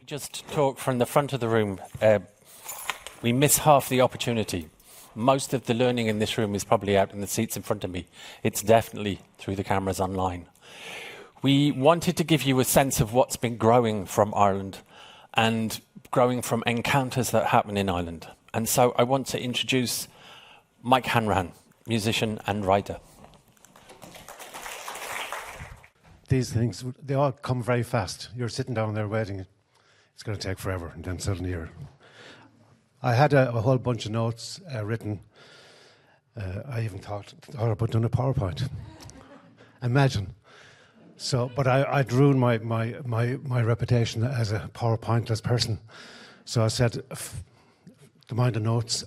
just talk from the front of the room. We miss half the opportunity. Most of the learning in this room is probably out in the seats in front of me. It's definitely through the cameras online. We wanted to give you a sense of what's been growing from Ireland and growing from encounters that happen in Ireland. And so I want to introduce Mike Hanrahan, musician and writer. These things, they all come very fast. You're sitting down there waiting. It's going to take forever, and then suddenly you're... I had a whole bunch of notes written. I even thought about doing a PowerPoint. Imagine. So, but I'd ruined my reputation as a PowerPointless person. So I said, to mind the notes.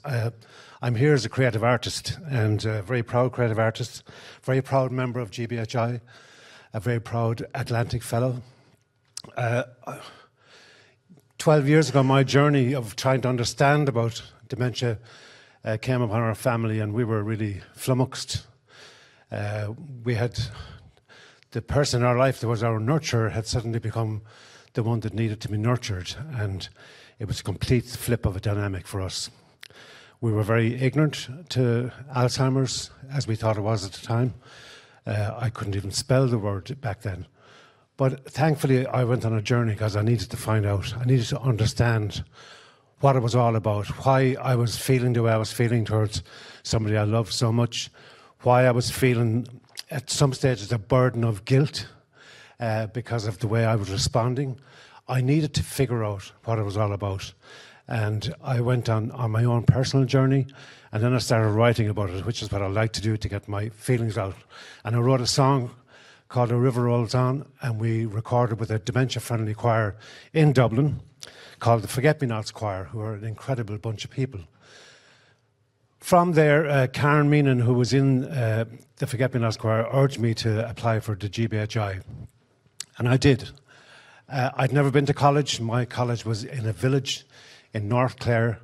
I'm here as a creative artist, and a very proud creative artist, very proud member of GBHI, a very proud Atlantic Fellow. 12 years ago, my journey of trying to understand about dementia came upon our family, and we were really flummoxed. We had the person in our life that was our nurturer had suddenly become the one that needed to be nurtured, and it was a complete flip of a dynamic for us. We were very ignorant to Alzheimer's, as we thought it was at the time. I couldn't even spell the word back then. But thankfully, I went on a journey because I needed to find out. I needed to understand what it was all about, why I was feeling the way I was feeling towards somebody I loved so much, why I was feeling at some stages a burden of guilt because of the way I was responding. I needed to figure out what it was all about. And I went on my own personal journey, and then I started writing about it, which is what I like to do to get my feelings out. And I wrote a song called A River Rolls On, and we recorded with a dementia-friendly choir in Dublin called the Forget-Me-Nots Choir, who are an incredible bunch of people. From there, Karen Meenan, who was in the Forget-Me-Nots Choir, urged me to apply for the GBHI, and I did. I'd never been to college. My college was in a village in North Clare,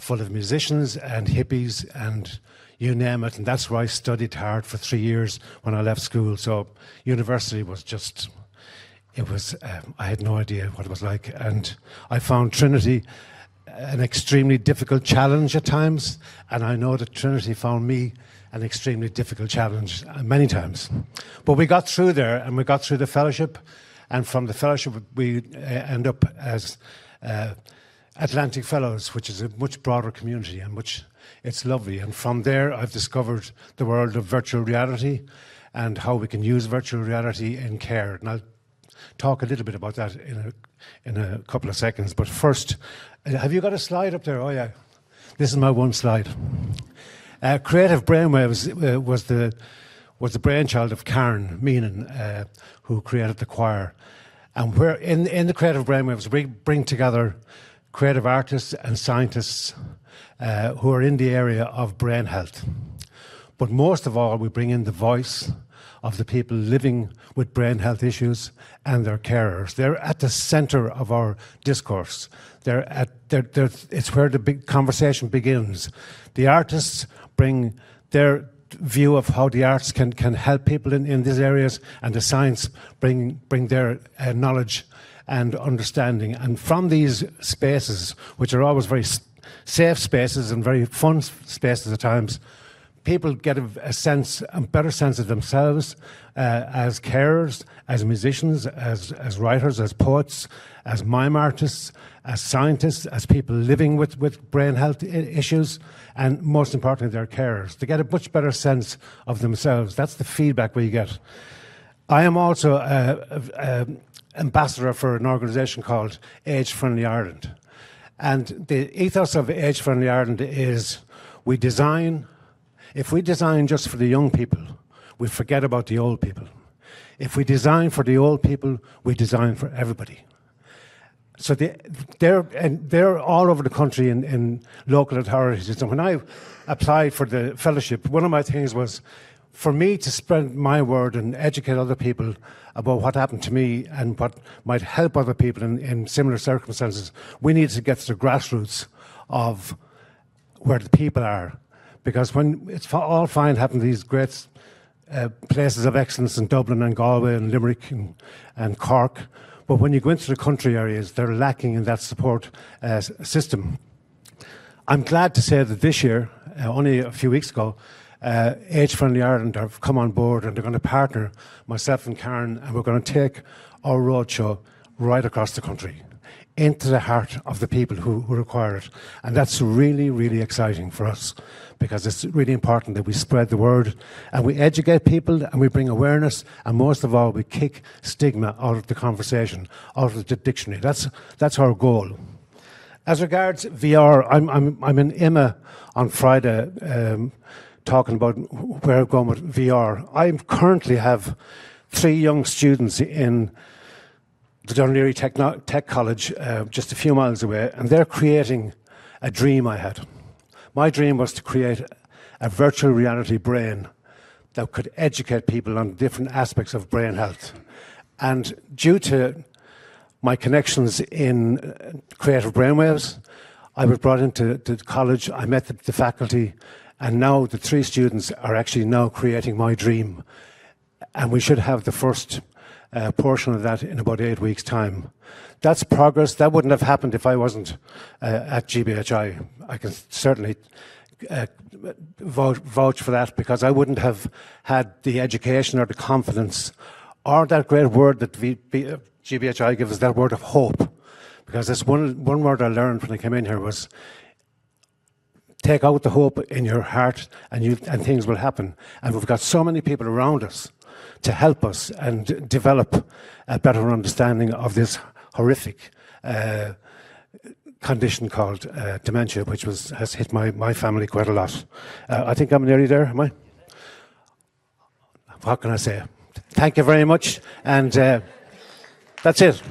full of musicians and hippies and you name it, and that's where I studied hard for 3 years when I left school. So university was just, it was, I had no idea what it was like. And I found Trinity an extremely difficult challenge at times, and I know that Trinity found me an extremely difficult challenge many times. But we got through there, and we got through the fellowship, and from the fellowship we end up as Atlantic Fellows, which is a much broader community and which it's lovely. And from there, I've discovered the world of virtual reality and how we can use virtual reality in care. And I'll talk a little bit about that in a couple of seconds. But first, have you got a slide up there? Oh, yeah. This is my one slide. Creative Brainwaves was the brainchild of Karen Meenan, who created the choir. And we're in the Creative Brainwaves, we bring together creative artists and scientists who are in the area of brain health. But most of all, we bring in the voice of the people living with brain health issues and their carers. They're at the center of our discourse. It's where the big conversation begins. The artists bring their view of how the arts can help people in these areas, and the science bring their knowledge and understanding. And from these spaces, which are always very safe spaces and very fun spaces at times, people get a better sense of themselves as carers, as musicians, as writers, as poets, as mime artists, as scientists, as people living with brain health issues, and most importantly, their carers. They get a much better sense of themselves. That's the feedback we get. I am also ambassador for an organisation called Age Friendly Ireland. And the ethos of Age Friendly Ireland is if we design just for the young people, we forget about the old people. If we design for the old people, we design for everybody. So they're all over the country in local authorities. And when I applied for the fellowship, one of my things was for me to spread my word and educate other people about what happened to me and what might help other people in similar circumstances. We need to get to the grassroots of where the people are. Because when it's all fine having these great places of excellence in Dublin and Galway and Limerick and Cork, But when you go into the country areas, they're lacking in that support system. I'm glad to say that this year, only a few weeks ago, Age Friendly Ireland have come on board and they're going to partner, myself and Karen, and we're going to take our roadshow right across the country, into the heart of the people who require it. And that's really, really exciting for us, because it's really important that we spread the word and we educate people and we bring awareness, and most of all, we kick stigma out of the conversation, out of the dictionary. That's our goal. As regards VR, I'm in IMA on Friday talking about where I'm going with VR. I currently have 3 young students in the Dun Laoghaire Tech College, just a few miles away, and they're creating a dream I had. My dream was to create a virtual reality brain that could educate people on different aspects of brain health. And due to my connections in creative brainwaves, I was brought into the college, I met the faculty, and now the 3 students are actually now creating my dream. And we should have the first portion of that in about 8 weeks' time. That's progress. That wouldn't have happened if I wasn't at GBHI. I can certainly vouch for that, because I wouldn't have had the education or the confidence or that great word that GBHI gives us, that word of hope. Because that's one word I learned when I came in here was, take out the hope in your heart and things will happen. And we've got so many people around us to help us and develop a better understanding of this horrific condition called dementia, which has hit my family quite a lot. I think I'm nearly there, am I? What can I say? Thank you very much, and that's it.